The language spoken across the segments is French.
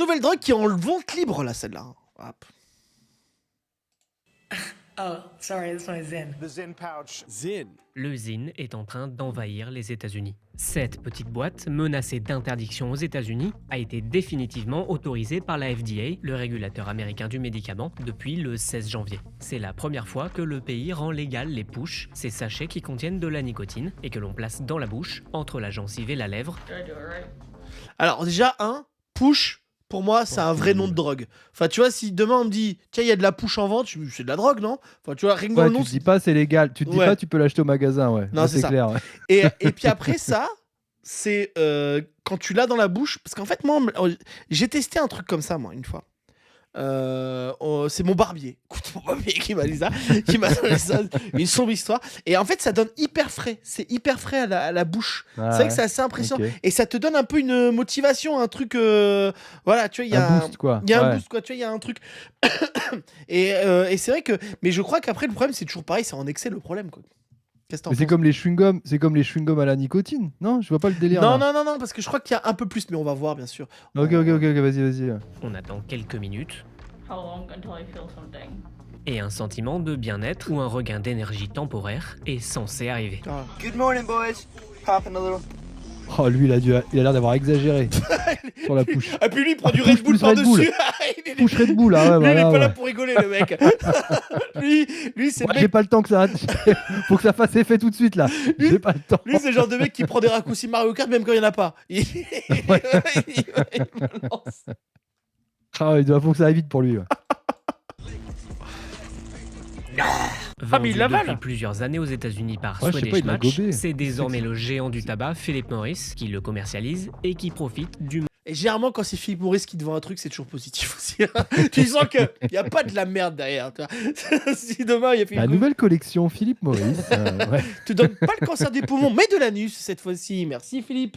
Nouvelle drogue qui est en vente libre, là, celle-là. Hop. Oh, sorry, this one is Zyn. The Zyn pouch. Zyn. Le Zyn est en train d'envahir les États-Unis. Cette petite boîte, menacée d'interdiction aux États-Unis, a été définitivement autorisée par la FDA, le régulateur américain du médicament, depuis le 16 janvier. C'est la première fois que le pays rend légal les pushs, ces sachets qui contiennent de la nicotine et que l'on place dans la bouche, entre la gencive et la lèvre. Alors, déjà, push, pour moi, c'est un vrai nom de drogue. Enfin, tu vois, si demain on me dit, tiens, il y a de la push en vente, c'est de la drogue, non? Enfin, tu vois, rien que dans Ouais, le nom. tu te dis pas c'est légal. Tu te dis Ouais. pas tu peux l'acheter au magasin, ouais. Non, Là, c'est ça. clair. Ouais. Et puis après ça, c'est quand tu l'as dans la bouche. Parce qu'en fait, moi, j'ai testé un truc comme ça, moi, une fois. C'est mon barbier. Écoute, mon barbier qui m'a dit ça, qui m'a donné ça, une sombre histoire. Et en fait, ça donne hyper frais. C'est hyper frais à la bouche. Ah, C'est vrai ouais. que c'est assez impressionnant. Ok. Et ça te donne un peu une motivation, un truc. Voilà, tu vois, il y a Un boost, quoi. Il y a un Ouais. boost, quoi. Tu vois, il y a un truc. Et c'est vrai que. Mais je crois qu'après, le problème, c'est toujours pareil. C'est en excès le problème, quoi. Qu'est-ce que t'en Mais c'est penses? comme les chewing-gums, à la nicotine. Non, je vois pas le délire. Non, là. non, parce que je crois qu'il y a un peu plus, mais on va voir, bien sûr. Ok, vas-y. On attend quelques minutes How long until I feel something? et un sentiment de bien-être ou un regain d'énergie temporaire est censé arriver. Ah. Good morning, boys. Popping a little. Oh, lui, il a l'air d'avoir exagéré sur la push. Et puis lui, il prend du Red Push Bull plus Red Bull. par-dessus. Push Red Bull, là, ouais, Lui, il est voilà. pas là Ouais. pour rigoler, le mec. lui c'est Moi, le j'ai mec. pas le temps que ça. Faut que ça fasse effet tout de suite, là. J'ai pas le temps. Lui, c'est le genre de mec qui prend des raccourcis Mario Kart même quand il y en a pas. Il balance. Ah, faut que ça aille vite pour lui. Ouais. Vendu mais il l'avale. depuis plusieurs années aux États-Unis par Ouais, je sais pas, Swedish il l'a Match, gobé. c'est désormais le géant du tabac Philip Morris qui le commercialise et qui profite du Et généralement, quand c'est Philippe Maurice qui te vend un truc, c'est toujours positif aussi. Tu sens qu'il n'y a pas de la merde derrière. Tu vois. Si demain, il y a Philippe La Maurice, nouvelle collection Philippe Maurice. Ouais. tu donnes pas le cancer du poumon, mais de l'anus cette fois-ci. Merci Philippe.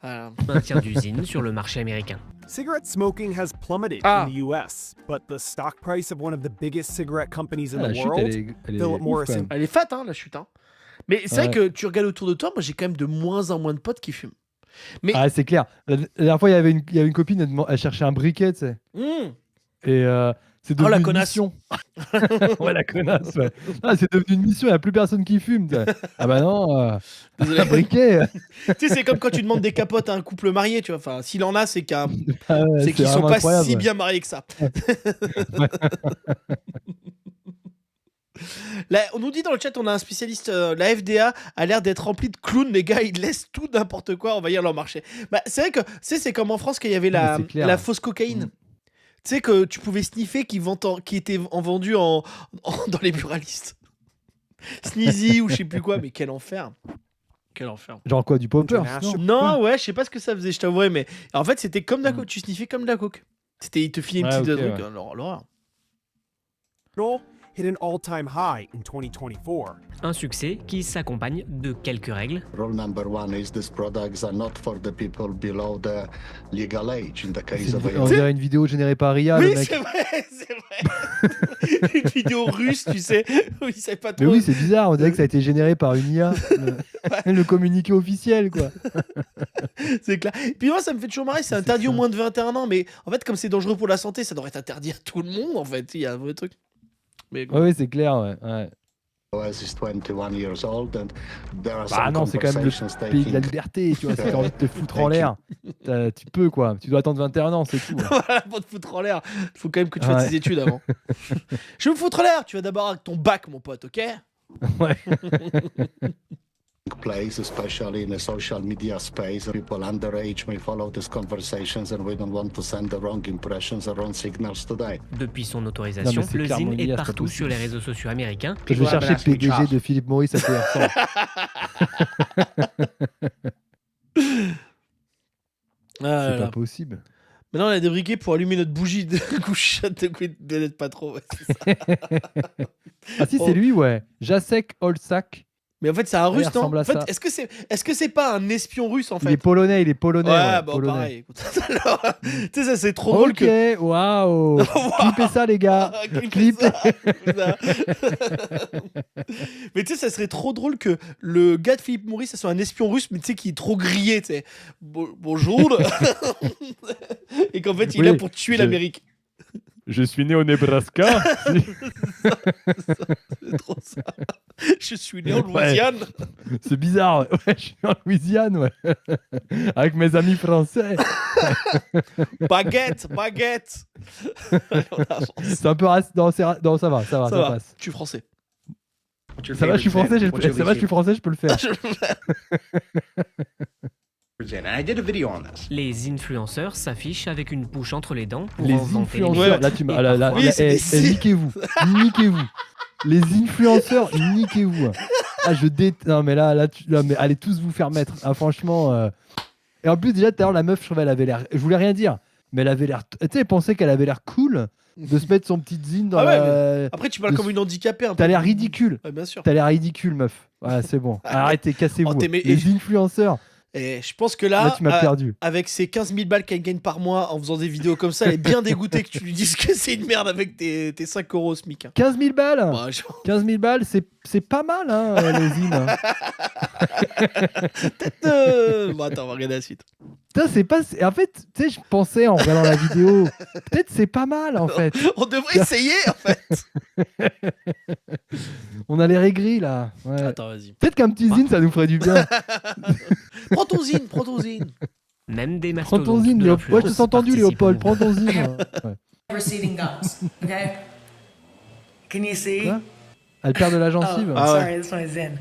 Voilà. maintien d'usine sur le marché américain. Cigarette smoking has plummeted Ah. in the US, but the stock price of one of the biggest cigarette companies in Ah, la the chute, world, elle est Philip ouf, quand Morris même. Elle est fat, hein, la chute. Hein. Mais c'est vrai Ouais. que tu regardes autour de toi, moi j'ai quand même de moins en moins de potes qui fument. Mais Ah, c'est clair. La dernière fois, il y avait une copine, elle cherchait un briquet, tu sais. Et c'est devenu la une connasse. mission. Ouais, la connasse, ouais. Ah, c'est devenu une mission, il n'y a plus personne qui fume. tu sais. Ah bah non, Désolé. un briquet. Tu sais, c'est comme quand tu demandes des capotes à un couple marié, tu vois. Enfin, s'il en a, c'est Ah ouais, c'est qu'ils sont vraiment pas incroyable, si ouais. bien mariés que ça. Ouais. Là, on nous dit dans le chat, on a un spécialiste, la FDA a l'air d'être remplie de clowns, les gars, ils laissent tout n'importe quoi envahir leur marché. Bah, c'est vrai que, tu sais, c'est comme en France quand il y avait mais c'est clair. la fausse cocaïne. Mm. Tu sais que tu pouvais sniffer qui était vendu dans les buralistes. Sneezy ou je sais plus quoi, mais quel enfer. Quel enfer. Genre quoi, du popper Non, ouais, je sais pas ce que ça faisait, je t'avouerai, mais en fait, c'était comme de la coke, tu sniffais comme de la coke. Il te filait une Ouais, petite ok, truc, ouais. l'horreur. hit an all-time high in 2024. Un succès qui s'accompagne de quelques règles. Rule number one is these products are not for the people below the legal age. In the case of On dirait une vidéo générée par IA, Oui, le mec. c'est vrai. Une vidéo russe, tu sais, où il savait pas trop. Mais oui, c'est bizarre, on dirait que ça a été généré par une IA. Le communiqué officiel, quoi. C'est clair. Puis moi, ça me fait toujours marrer, c'est interdit aux moins de 21 ans, mais en fait, comme c'est dangereux pour la santé, ça devrait être interdit à tout le monde, en fait. Il y a un vrai truc. Mais Ouais, oui, c'est clair, ouais. OS is 21 years old and there are Bah some non, c'est quand même conversations le pays de la taking liberté, tu vois. Si t'as envie de te foutre en l'air, tu peux, quoi. Tu dois attendre 21 ans, c'est tout. voilà, pour te foutre en l'air, il faut quand même que tu fasses Ouais. tes études avant. Je vais me foutre en l'air, tu vas d'abord avec ton bac, mon pote, ok? Ouais. place, especially in the social media space. People underage may follow these conversations and we don't want to send the wrong impressions or wrong signals today. Depuis son autorisation, Non, mais c'est le clairement Zyn une IA, est c'est pas partout possible. sur les réseaux sociaux américains. Je vais chercher PDG de Philippe Maurice à quoi il ressemble. Ah, C'est pas possible. Maintenant, on a des briquets pour allumer notre bougie de couchette de n'être pas trop. Ouais, c'est ça. Ah si, c'est lui, ouais. Jacek Olsak. Mais en fait, c'est un il russe, non? ressemble à En fait, ça. est-ce que c'est pas un espion russe, en Il est fait? polonais, Ouais, ouais, bon, polonais. pareil. écoute. Alors, tu sais, ça, c'est trop drôle Ok, que. waouh. Clippez ça, les gars. Clippez ça, clippez ça. Mais tu sais, ça serait trop drôle que le gars de Philippe Maurice, ça soit un espion russe, mais tu sais, qui est trop grillé, tu sais. Bonjour. Et qu'en fait, il est là Oui, pour tuer je- l'Amérique. Je suis né au Nebraska. C'est trop ça. Je suis né en Louisiane. C'est bizarre. Ouais, je suis en Louisiane, ouais. Avec mes amis français. Baguette. Allez, on avance. C'est un peu non, non, ça va, ça Ça va, passe. je suis français. Ça va, je suis français, je peux le faire. I did a video on this. Les influenceurs s'affichent avec une bouche entre les dents pour Les en vanter les influenceurs, mérites. là tu Et m'as. Là, parfois- Oui, c'est des- niquez-vous. Niquez-vous. Les influenceurs, niquez-vous. Ah, non, mais là, mais allez tous vous faire mettre. Ah, franchement. Et en plus, déjà, tout à l'heure, la meuf, je trouvais, elle avait l'air. Je voulais rien dire, mais elle avait l'air. Tu sais, elle pensait qu'elle avait l'air cool de se mettre son petit zine dans Ah ouais, la. Après, tu parles comme une handicapée un peu. T'as l'air ridicule. Ouais, bien sûr. T'as l'air ridicule, meuf. Voilà, c'est bon. Arrêtez, cassez-vous. Oh, t'aimais- Les influenceurs, Et je pense que là, là, tu m'as perdu. avec ses 15 000 balles qu'elle gagne par mois en faisant des vidéos comme ça, elle est bien dégoûtée que tu lui dises que c'est une merde avec tes 5 euros au SMIC. Hein. 15 000 balles. Bah, 15 000 balles, c'est pas mal, hein, les zines. Hein. Bon, attends, on va regarder la suite. Putain, c'est pas. En fait, tu sais, je pensais en regardant la vidéo, peut-être c'est pas mal en fait. On devrait essayer en fait. On a les aigris là. Ouais. Attends, vas-y. Peut-être qu'un petit zine, ça nous ferait du bien. Prends ton zine. Même des Prends ton mastodontes zine, de Léopold. Ouais, je l'influence t'ai entendu, participent Léopold. au Prends ton zine. Ouais. Receding gums. Okay. Can you see? Quoi Elle perd de la Oh, gencive. Ah ouais. sorry, this one is in.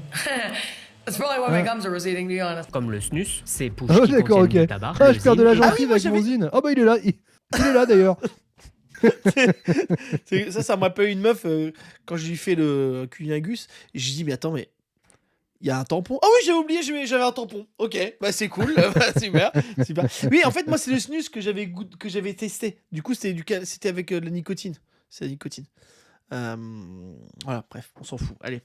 That's probably why my gums are receding, to be honest. Comme le snus, ces pouches Ah, qui d'accord, contiennent ok. du tabac. Ah, le je perds de la zine, Ah oui, gencive moi, avec j'avais- mon zine. Ah bah il est là. Il est là d'ailleurs. Ça m'a rappelle une meuf quand je lui fais le cunilingus. Et je lui dis, mais attends, mais il y a un tampon. Ah oui, j'ai oublié, j'avais un tampon. Ok, bah c'est cool, bah, super. Oui, en fait, moi, c'est le snus que j'avais testé. Du coup, c'était avec de la nicotine. C'est la nicotine. Voilà, bref, on s'en fout. Allez.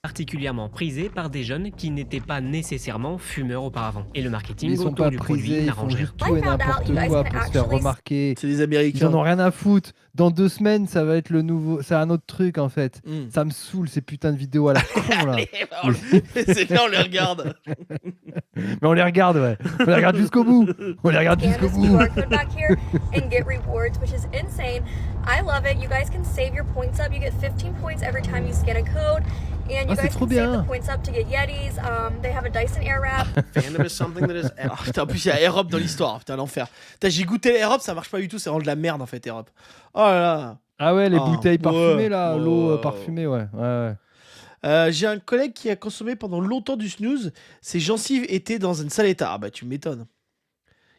particulièrement prisés par des jeunes qui n'étaient pas nécessairement fumeurs auparavant. Et le marketing Ils sont autour pas du produit prisés, ils font n'arrange rien. juste tout et n'importe quoi pour se faire remarquer. C'est des Ils Américains. en ont rien à foutre. Dans 2 semaines, ça va être le nouveau. C'est un autre truc en fait. Mm. Ça me saoule ces putains de vidéos à la con là. Allez, c'est là, on les regarde. Mais on les regarde, ouais. On les regarde jusqu'au bout. On les regarde Scan jusqu'au this bout. QR code back here and get rewards, which is insane. I love it. You guys can save your points up. You get 15 points every time you scan a code. And you Ah, c'est guys trop can save bien. the points up to get Yetis. They have a Dyson Airwrap. Fandom is something that is Ah, putain, en plus, il y a Airop dans l'histoire. Putain, l'enfer. Putain, j'ai goûté Airop, ça marche pas du tout. C'est vraiment de la merde en fait, Airop. Oh là là. Ah ouais, les Ah, bouteilles parfumées ouais, là, ouais. l'eau parfumée, ouais. Ouais. J'ai un collègue qui a consommé pendant longtemps du snooze. Ses gencives étaient dans un sale état. Ah bah, tu m'étonnes.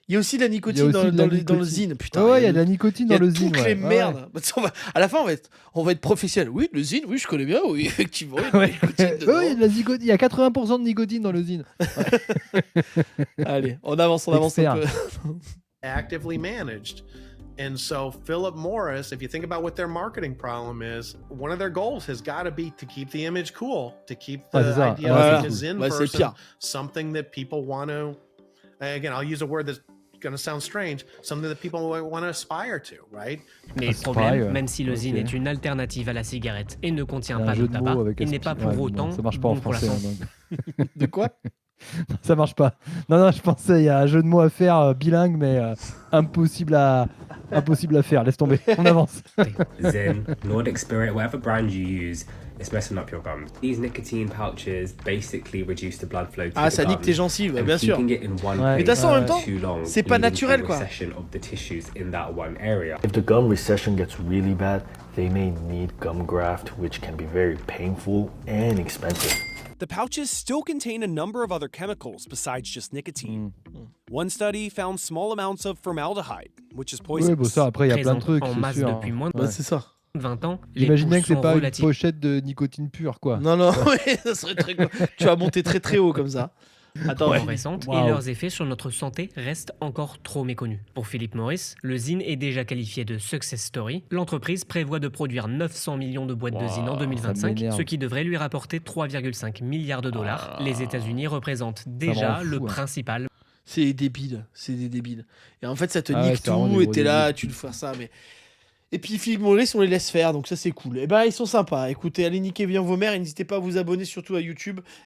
Il y a aussi de la nicotine aussi dans, de la dans le nicotine. zine. Putain, Ouais, il y a de la nicotine il y a dans le zine. toutes ouais. les Ouais, merdes. Bah, à la fin, on va être professionnel. Oui, le zine, oui, je connais bien. Oui, effectivement. Il y a de la Ouais. nicotine Ouais, dedans. il y a de la nicotine. Il y a 80% de nicotine dans le zine. Allez, on avance un Expert. peu. actively managed. And so Philip Morris, if you think about what their marketing problem is, one of their goals has got to be to keep the image cool, to keep Ah, the c'est ça. idea Ouais, of c'est being a cool. Zen Ouais, c'est person pire. something that people want to. Again, I'll use a word that's going to sound strange. Something that people want to aspire to, right? Mais Ah, le c'est problème, pareil, ouais. même si le zine Ok. est une alternative à la cigarette et ne contient Il y a pas un de jeu de tabac, mots avec il n'est pas aspect- pour ouais, autant non, ça marche pas en bon pour la français. santé. hein, De quoi? donc. Ça marche pas. Non, je pensais il y a un jeu de mots à faire bilingue, mais impossible à faire. Laisse tomber. On avance. Zyn, Nordic Spirit, whatever brand you use, it's messing up your gums. These nicotine pouches basically reduce the blood flow to Ah, the ça nique tes gums, gencives, and bien sûr. keeping it in one Ouais. Mais de toute façon, en même temps, too long, c'est pas leading to naturel, quoi. recession of the tissues in that one area. If the gum recession gets really bad, they may need gum graft, which can be very painful and expensive. The pouches still contain a number of other chemicals besides just nicotine. One study found small amounts of formaldehyde, which is Oui, poisonous. bon, ça, après, il y a plein de Présente trucs. en c'est masse sûr, depuis hein. moins de Bah, c'est ça. 20 ans, les J'imagine bien pouches que c'est sont pas une relatives. pochette de nicotine pure, quoi. Non, oui, ça serait très cool. Tu vas monter très très haut comme ça. Attends, récentes Waouh. et leurs effets sur notre santé restent encore trop méconnus. Pour Philip Morris, le zine est déjà qualifié de success story. L'entreprise prévoit de produire 900 millions de boîtes de zine en 2025, m'énerve. ce qui devrait lui rapporter 3,5 milliards de dollars. Les États-Unis représentent me déjà rend le fou, hein. principal. c'est des débiles. Et en fait, ça te Ah ouais, nique c'est vraiment des tout, et gros t'es là, débiles. tu veux faire ça, mais... Et puis Philippe Morris, on les laisse faire, donc ça c'est cool. Et ben ils sont sympas. Écoutez, allez niquer bien vos mères et n'hésitez pas à vous abonner surtout à YouTube